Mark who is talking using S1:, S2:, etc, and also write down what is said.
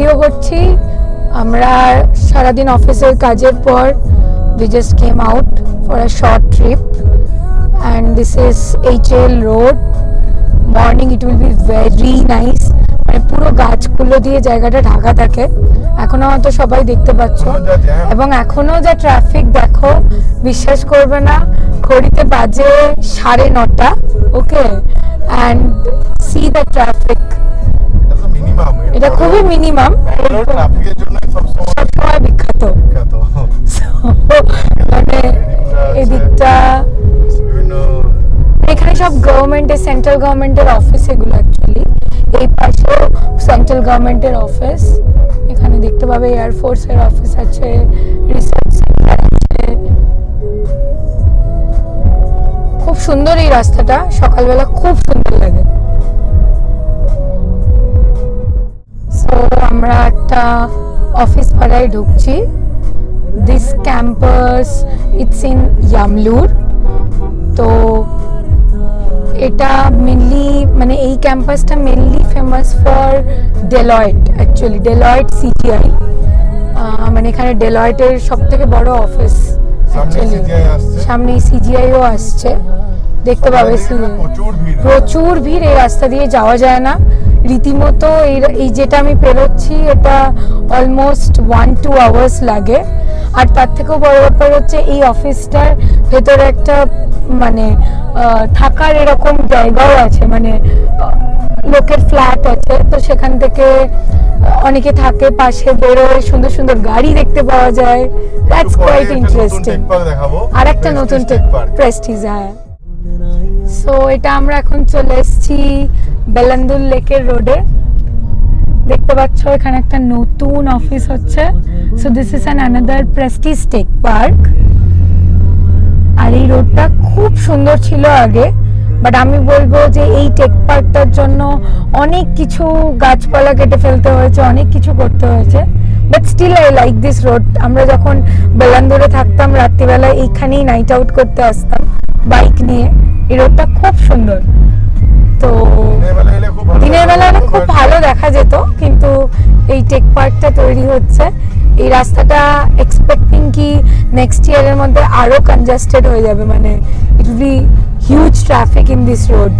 S1: Video করছি। আমরা সারাদিন অফিসের কাজের পর we just came out for a short trip and this is HL road. Morning it will be very nice, মানে পুরো গাছগুলো দিয়ে জায়গাটা ঢাকা থাকে। এখনো হয়তো সবাই দেখতে পাচ্ছ, এবং এখনো যা ট্রাফিক দেখো, বিশ্বাস করবে না, ঘড়িতে বাজে 9:30। ওকে, অ্যান্ড সি দ্য ট্রাফিক, এটা খুবই মিনিমাম, সবসময় বিখ্যাত। মানে এদিকটা এখানে সব গভর্নমেন্টের, সেন্ট্রাল গভর্নমেন্টের অফিস এগুলো অ্যাকচুয়ালি। এই পাশেও সেন্ট্রাল গভর্নমেন্টের অফিস, এখানে দেখতে পাবে এয়ারফোর্সের অফিস আছে, রিসার্চ সেন্টার আছে। খুব সুন্দর এই রাস্তাটা, সকালবেলা খুব সুন্দর লাগে। সো আমরা একটা অফিস পাড়ায় ঢুকছি। দিস ক্যাম্পাস ইটস ইন ইয়ামলুর। তো এটা মেনলি, মানে এই ক্যাম্পাসটা mainly famous for Deloitte, actually Deloitte CGI, মানে এখানে ডেলয়েটের সব থেকে বড় অফিস। সামনে সিজিআইও আসছে, দেখতে পাবে। প্রচুর ভিড়, এই রাস্তা দিয়ে যাওয়া যায় না রীতিমতো। এই যেটা আমি পেরোচ্ছি এটা অলমোস্ট 1-2 আওয়ার্স লাগে। আর তার থেকেও বড় ব্যাপার হচ্ছে এই অফিসটার ভেতরে একটা মানে থাকার এরকম জায়গাও আছে, মানে লোকের ফ্ল্যাট আছে, তো সেখান থেকে অনেকে থাকে, পাশে বেরোয়, সুন্দর সুন্দর গাড়ি দেখতে পাওয়া যায়। That's quite interesting. আর একটা নতুন প্রেস্টিজ। হ্যাঁ, সো এটা আমরা এখন চলে এসেছি বেলান্দুল লেকের রোডে। দেখতে পাচ্ছ এখানে একটা নতুন অফিস হচ্ছে। So this is another Prestige tech park. আর এই রোডটা খুব সুন্দর ছিল আগে, বাট আমি বলবো যে এই টেক পার্কটার জন্য অনেক কিছু গাছপালা কেটে ফেলতে হয়েছে, অনেক কিছু করতে হয়েছে, but still I like this road. আমরা যখন বেলান্দুরে থাকতাম রাত্রিবেলা এইখানেই নাইট আউট করতে আসতাম বাইক নিয়ে। এই রোডটা খুব সুন্দর। তো দিনের বেলা খুব ভালো দেখা যেত, কিন্তু এই টেক পার্কটা তৈরি হচ্ছে। এই রাস্তাটা এক্সপেক্টিং কি নেক্সট ইয়ারের মধ্যে আরো কনজেস্টেড হয়ে যাবে, মানে it will be huge traffic in this road.